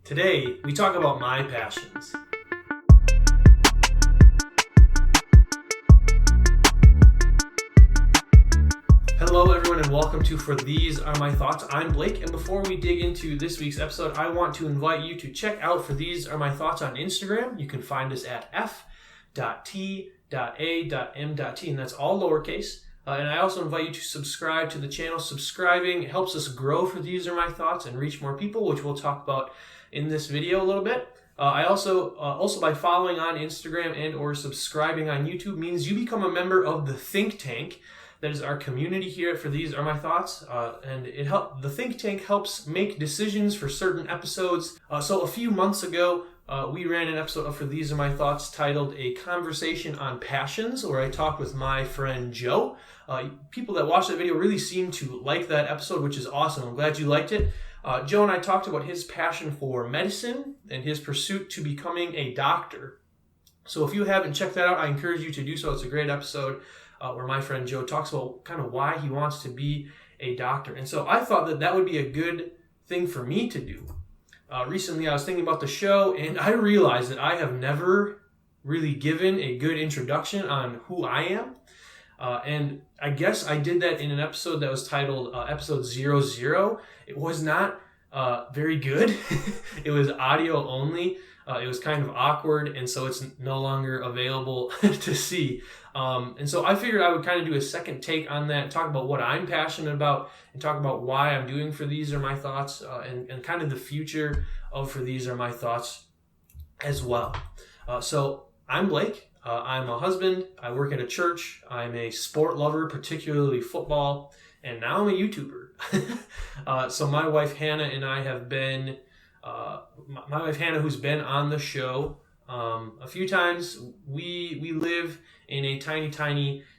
Today, we talk about my passions. Hello everyone and welcome to For These Are My Thoughts. I'm Blake, and before we dig into this week's episode, I want to invite you to check out For These Are My Thoughts on Instagram. You can find us at f.t.a.m.t, and that's all lowercase. And I also invite you to subscribe to the channel. Subscribing helps us grow For These Are My Thoughts and reach more people, which we'll talk about in this video a little bit. I also by following on Instagram and or subscribing on YouTube means you become a member of the think tank. That is our community here at For These Are My Thoughts, and the think tank helps make decisions for certain episodes. So a few months ago, we ran an episode of For These Are My Thoughts titled A Conversation on Passions, where I talked with my friend Joe. People that watched that video really seemed to like that episode, which is awesome. I'm glad you liked it. Joe and I talked about his passion for medicine and his pursuit to becoming a doctor. So if you haven't checked that out, I encourage you to do so. It's a great episode where my friend Joe talks about kind of why he wants to be a doctor. And so I thought that would be a good thing for me to do. Recently, I was thinking about the show, and I realized that I have never really given a good introduction on who I am. And I guess I did that in an episode that was titled Episode 00. It was not very good. It was audio only. It was kind of awkward, and so it's no longer available to see. And so I figured I would kind of do a second take on that, talk about what I'm passionate about, and talk about why I'm doing For These Are My Thoughts, and kind of the future of For These Are My Thoughts as well. So I'm Blake. I'm a husband. I work at a church. I'm a sport lover, particularly football, and now I'm a YouTuber. So my wife Hannah and I have been, my wife Hannah, who's been on the show a few times. We live in a tiny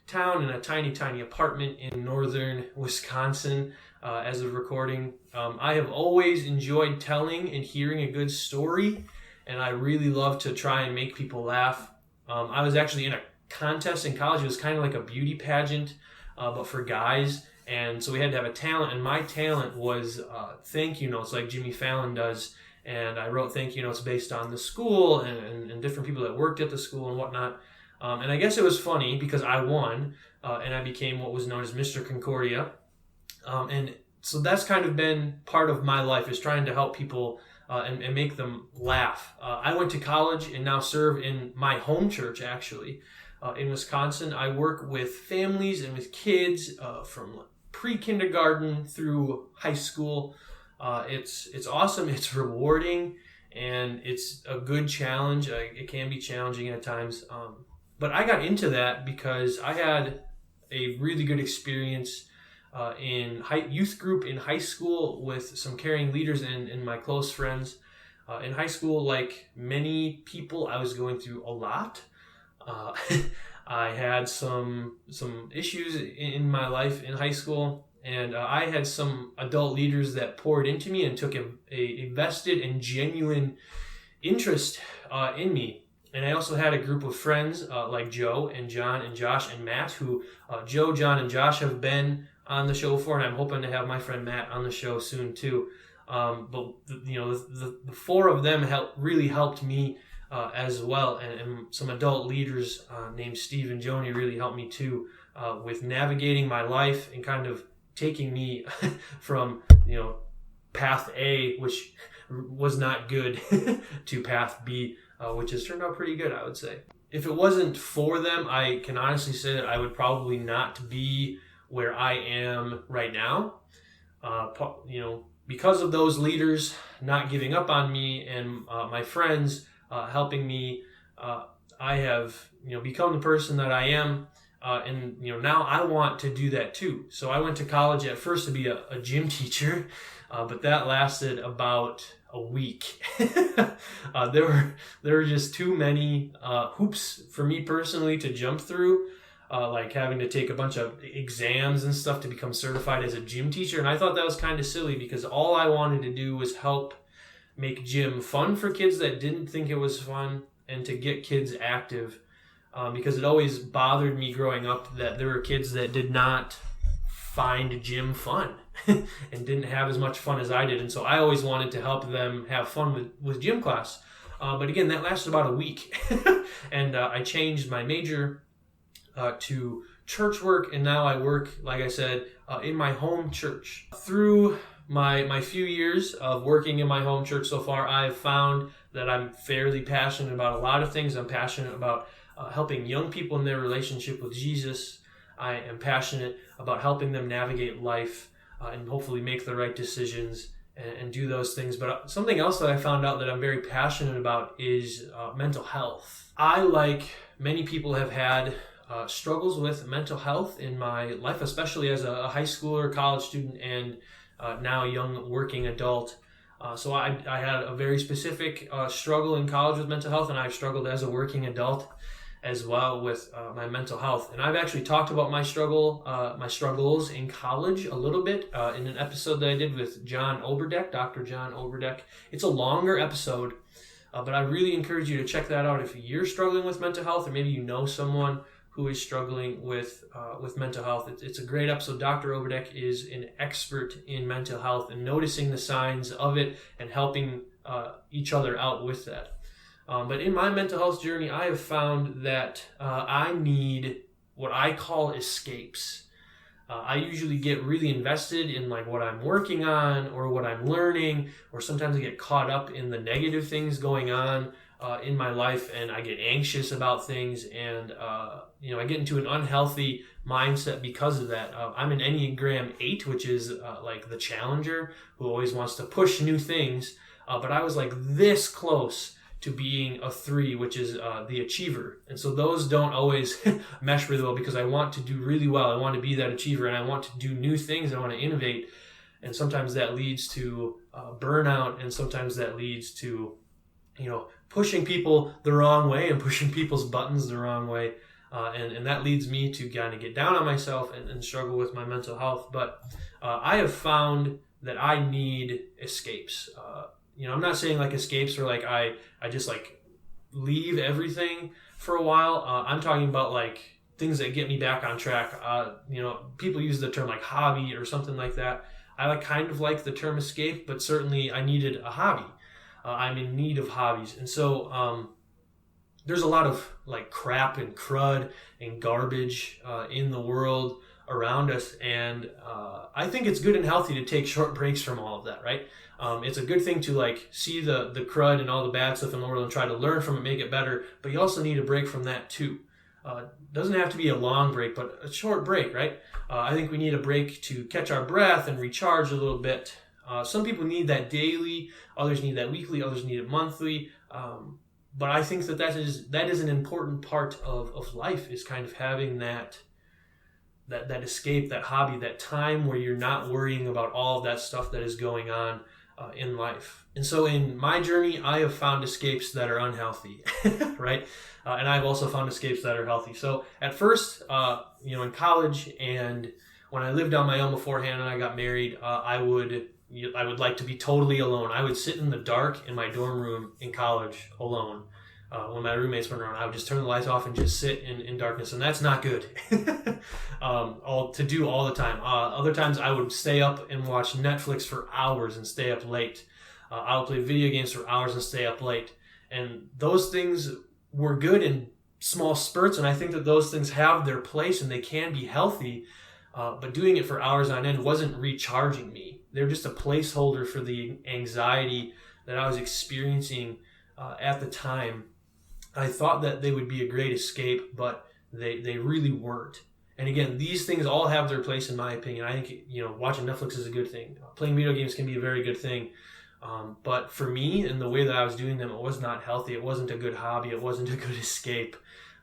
town in a tiny apartment in northern Wisconsin as of recording. I have always enjoyed telling and hearing a good story, and I really love to try and make people laugh. I was actually in a contest in college. It was kind of like a beauty pageant, but for guys. And so we had to have a talent, and my talent was thank you notes like Jimmy Fallon does. And I wrote thank you notes based on the school and different people that worked at the school and whatnot. And I guess it was funny because I won, and I became what was known as Mr. Concordia. And so that's kind of been part of my life, is trying to help people and make them laugh. I went to college and now serve in my home church, actually, in Wisconsin. I work with families and with kids from pre-kindergarten through high school. It's awesome. It's rewarding, and it's a good challenge. It can be challenging at times. But I got into that because I had a really good experience in youth group in high school with some caring leaders and my close friends. In high school, like many people, I was going through a lot. I had some issues in my life in high school, and I had some adult leaders that poured into me and took a vested and genuine interest in me. And I also had a group of friends like Joe and John and Josh and Matt, who Joe, John, and Josh have been on the show before, and I'm hoping to have my friend Matt on the show soon too. But the four of them really helped me as well, and some adult leaders named Steve and Joni really helped me too with navigating my life and kind of taking me from path A, which was not good, to path B, which has turned out pretty good, I would say. If it wasn't for them, I can honestly say that I would probably not be where I am right now. Because of those leaders not giving up on me and my friends helping me, I have become the person that I am. And now I want to do that too. So I went to college at first to be a gym teacher, but that lasted about a week. There were just too many hoops for me personally to jump through, like having to take a bunch of exams and stuff to become certified as a gym teacher. And I thought that was kind of silly because all I wanted to do was help make gym fun for kids that didn't think it was fun, and to get kids active. Because it always bothered me growing up that there were kids that did not find gym fun and didn't have as much fun as I did. And so I always wanted to help them have fun with gym class. But again, that lasted about a week. And I changed my major to church work. And now I work, like I said, in my home church. Through my few years of working in my home church so far, I've found that I'm fairly passionate about a lot of things. I'm passionate about helping young people in their relationship with Jesus. I am passionate about helping them navigate life and hopefully make the right decisions and do those things. But something else that I found out that I'm very passionate about is mental health. I, like many people, have had struggles with mental health in my life, especially as a high schooler, college student, and now young working adult. So I had a very specific struggle in college with mental health, and I've struggled as a working adult as well with my mental health. And I've actually talked about my struggles in college a little bit in an episode that I did with Dr. John Oberdeck. It's a longer episode, but I really encourage you to check that out if you're struggling with mental health, or maybe you know someone who is struggling with mental health. It's a great episode. Dr. Oberdeck is an expert in mental health and noticing the signs of it and helping each other out with that. But in my mental health journey, I have found that I need what I call escapes. I usually get really invested in like what I'm working on or what I'm learning, or sometimes I get caught up in the negative things going on in my life, and I get anxious about things, and I get into an unhealthy mindset because of that. I'm an Enneagram 8, which is like the challenger who always wants to push new things, but I was like this close to being a 3, which is the achiever. And so those don't always mesh really well, because I want to do really well. I want to be that achiever, and I want to do new things. I want to innovate. And sometimes that leads to burnout, and sometimes that leads to, pushing people the wrong way and pushing people's buttons the wrong way. And that leads me to kind of get down on myself and struggle with my mental health. But I have found that I need escapes. I'm not saying like escapes or like I just like leave everything for a while. I'm talking about like things that get me back on track. People use the term like hobby or something like that. I kind of like the term escape, but certainly I needed a hobby. I'm in need of hobbies. And so there's a lot of like crap and crud and garbage in the world around us. And I think it's good and healthy to take short breaks from all of that, right? It's a good thing to like see the crud and all the bad stuff in the world and try to learn from it, make it better. But you also need a break from that too. Doesn't have to be a long break, but a short break, right? I think we need a break to catch our breath and recharge a little bit. Some people need that daily, others need that weekly, others need it monthly. But I think that is an important part of life, is kind of having that escape, that hobby, that time where you're not worrying about all of that stuff that is going on in life. And so in my journey, I have found escapes that are unhealthy, right? And I've also found escapes that are healthy. So at first, in college and when I lived on my own beforehand and I got married, I would like to be totally alone. I would sit in the dark in my dorm room in college alone. When my roommates weren't around, I would just turn the lights off and just sit in darkness, and that's not good to do all the time. Other times I would stay up and watch Netflix for hours and stay up late. I would play video games for hours and stay up late. And those things were good in small spurts, and I think that those things have their place and they can be healthy, but doing it for hours on end wasn't recharging me. They're just a placeholder for the anxiety that I was experiencing at the time. I thought that they would be a great escape, but they really weren't. And again, these things all have their place in my opinion. I think, watching Netflix is a good thing. Playing video games can be a very good thing. But for me, and the way that I was doing them, it was not healthy. It wasn't a good hobby. It wasn't a good escape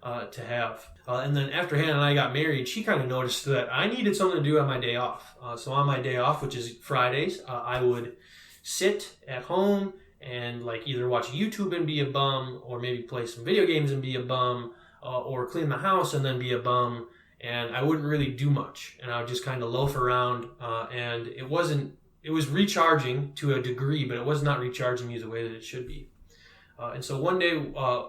to have. And then after Hannah and I got married, she kind of noticed that I needed something to do on my day off. So on my day off, which is Fridays, I would sit at home and like either watch YouTube and be a bum, or maybe play some video games and be a bum, or clean the house and then be a bum. And I wouldn't really do much, and I would just kind of loaf around. And it was recharging to a degree, but it was not recharging me the way that it should be. And so one day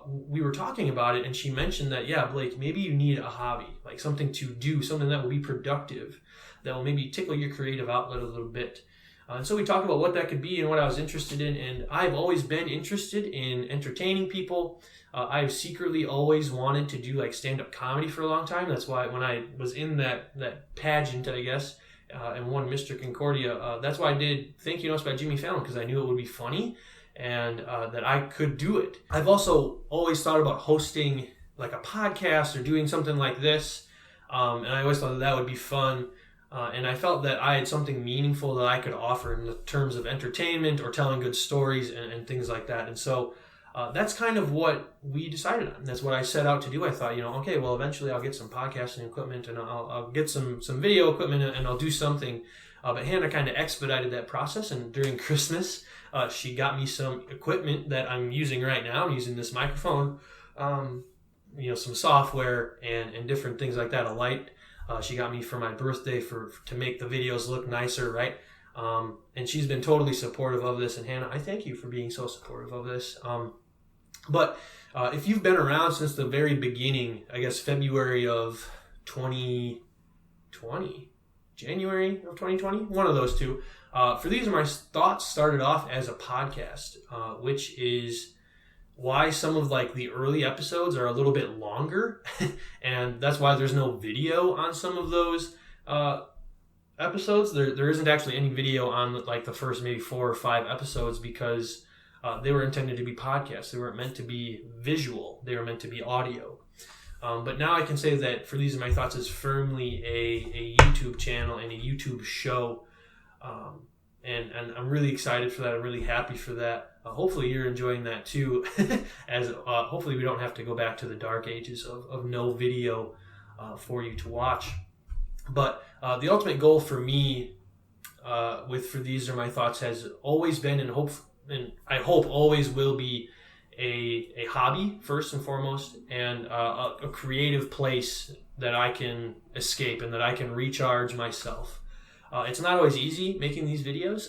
we were talking about it, and she mentioned that, yeah, Blake, maybe you need a hobby, like something to do, something that will be productive. that will maybe tickle your creative outlet a little bit. And so we talked about what that could be and what I was interested in, and I've always been interested in entertaining people. I've secretly always wanted to do like stand-up comedy for a long time. That's why when I was in that pageant, I guess, and won Mr. Concordia, that's why I did Thank You Notes by Jimmy Fallon, because I knew it would be funny and that I could do it. I've also always thought about hosting like a podcast or doing something like this, and I always thought that would be fun. And I felt that I had something meaningful that I could offer in the terms of entertainment or telling good stories and things like that. And so that's kind of what we decided on. That's what I set out to do. I thought, okay, well, eventually I'll get some podcasting equipment and I'll get some video equipment and I'll do something. But Hannah kind of expedited that process. And during Christmas, she got me some equipment that I'm using right now. I'm using this microphone, some software and different things like that, a light. She got me for my birthday to make the videos look nicer, right? And she's been totally supportive of this. And Hannah, I thank you for being so supportive of this. But if you've been around since the very beginning, I guess February of 2020, January of 2020, one of those two, For These Are My Thoughts started off as a podcast, which is why some of like the early episodes are a little bit longer, and that's why there's no video on some of those episodes. There isn't actually any video on like the first maybe 4 or 5 episodes because they were intended to be podcasts. They weren't meant to be visual. They were meant to be audio. But now I can say that For These Are My Thoughts is firmly a YouTube channel and a YouTube show. And I'm really excited for that. I'm really happy for that. Hopefully you're enjoying that too, as hopefully we don't have to go back to the dark ages of no video for you to watch. But the ultimate goal for me with For These Are My Thoughts has always been, and I hope always will be, a hobby first and foremost, and a creative place that I can escape and that I can recharge myself. It's not always easy making these videos.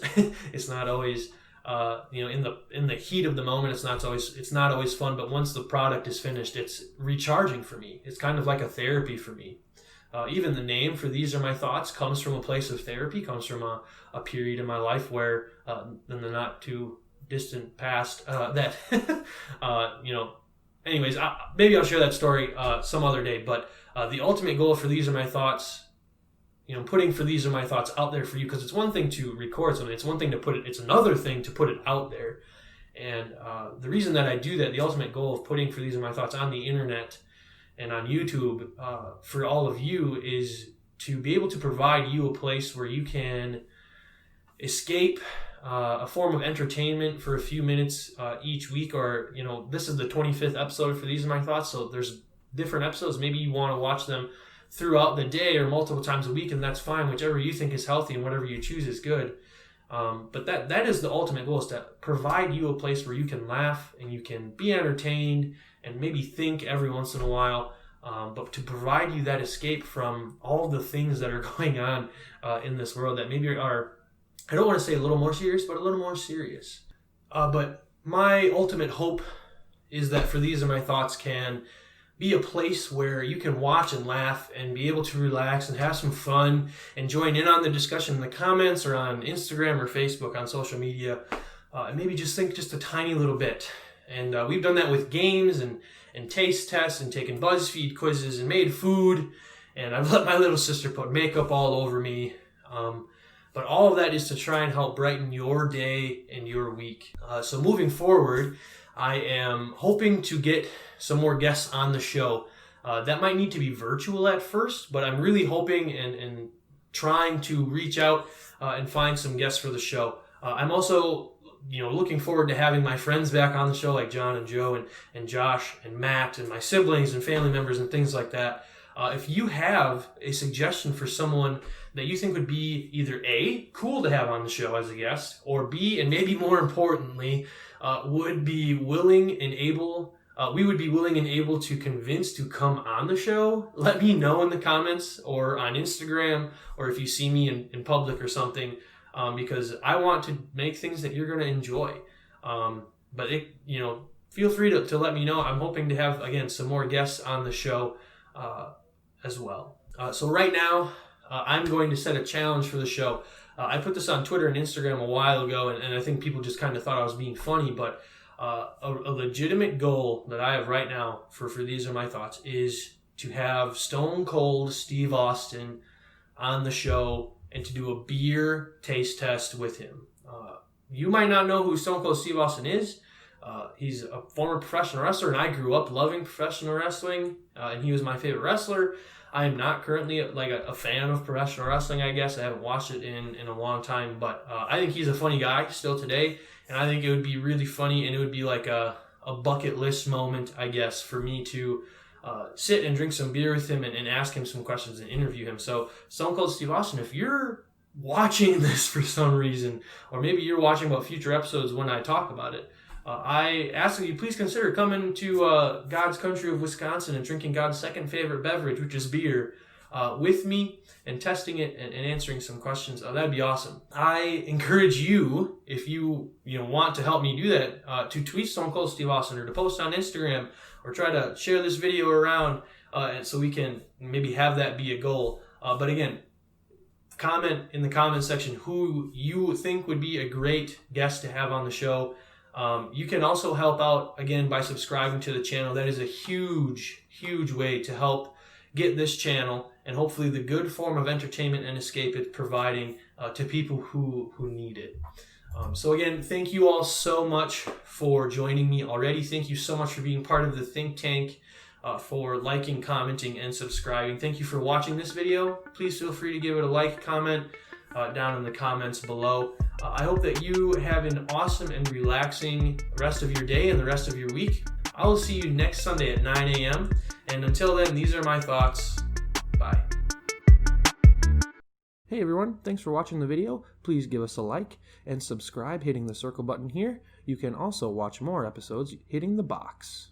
It's not always, in the heat of the moment. It's not always fun. But once the product is finished, it's recharging for me. It's kind of like a therapy for me. Even the name For These Are My Thoughts comes from a place of therapy. Comes from a period in my life where, in the not too distant past, that, Anyways, maybe I'll share that story some other day. But the ultimate goal For These Are My Thoughts. Putting For These Are My Thoughts out there for you, because it's one thing to record something, it's one thing to put it, it's another thing to put it out there. And the reason that I do that, the ultimate goal of putting For These Are My Thoughts on the internet and on YouTube for all of you is to be able to provide you a place where you can escape a form of entertainment for a few minutes each week, or, this is the 25th episode For These Are My Thoughts, so there's different episodes. Maybe you want to watch them throughout the day or multiple times a week, and that's fine. Whichever you think is healthy and whatever you choose is good. But that is the ultimate goal, is to provide you a place where you can laugh and you can be entertained and maybe think every once in a while, but to provide you that escape from all the things that are going on in this world that maybe are, I don't want to say a little more serious, but a little more serious. But my ultimate hope is that For These Are My Thoughts can be a place where you can watch and laugh and be able to relax and have some fun and join in on the discussion in the comments or on Instagram or Facebook, on social media, and maybe just think just a tiny little bit. And we've done that with games and taste tests and taken BuzzFeed quizzes and made food. And I've let my little sister put makeup all over me. But all of that is to try and help brighten your day and your week. So moving forward, I am hoping to get some more guests on the show. That might need to be virtual at first, but I'm really hoping and trying to reach out and find some guests for the show. I'm also, looking forward to having my friends back on the show, like John and Joe and Josh and Matt and my siblings and family members and things like that. If you have a suggestion for someone that you think would be either A, cool to have on the show as a guest, or B, and maybe more importantly, would be willing and able, we would be willing and able to convince to come on the show, let me know in the comments or on Instagram, or if you see me in public or something, because I want to make things that you're going to enjoy. But feel free to let me know. I'm hoping to have, again, some more guests on the show as well. So right now, I'm going to set a challenge for the show. I put this on Twitter and Instagram a while ago, and I think people just kind of thought I was being funny, but a legitimate goal that I have right now for These Are My Thoughts is to have Stone Cold Steve Austin on the show and to do a beer taste test with him. You might not know who Stone Cold Steve Austin is. He's a former professional wrestler, and I grew up loving professional wrestling, and he was my favorite wrestler. I am not currently a fan of professional wrestling, I guess. I haven't watched it in a long time, but I think he's a funny guy still today, and I think it would be really funny, and it would be like a bucket list moment, I guess, for me to sit and drink some beer with him and ask him some questions and interview him. So Stone Cold Steve Austin, if you're watching this for some reason, or maybe you're watching about future episodes when I talk about it, I ask that you please consider coming to God's country of Wisconsin and drinking God's second favorite beverage, which is beer, with me and testing it and answering some questions. That'd be awesome. I encourage you, if you want to help me do that, to tweet Stone Cold Steve Austin or to post on Instagram or try to share this video around and so we can maybe have that be a goal. But again, comment in the comment section who you think would be a great guest to have on the show. You can also help out, again, by subscribing to the channel. That is a huge, huge way to help get this channel and hopefully the good form of entertainment and escape it's providing to people who need it. So again, thank you all so much for joining me already. Thank you so much for being part of the think tank, for liking, commenting, and subscribing. Thank you for watching this video. Please feel free to give it a like, comment down in the comments below. I hope that you have an awesome and relaxing rest of your day and the rest of your week. I will see you next Sunday at 9 a.m. And until then, these are my thoughts. Bye. Hey everyone, thanks for watching the video. Please give us a like and subscribe hitting the circle button here. You can also watch more episodes hitting the box.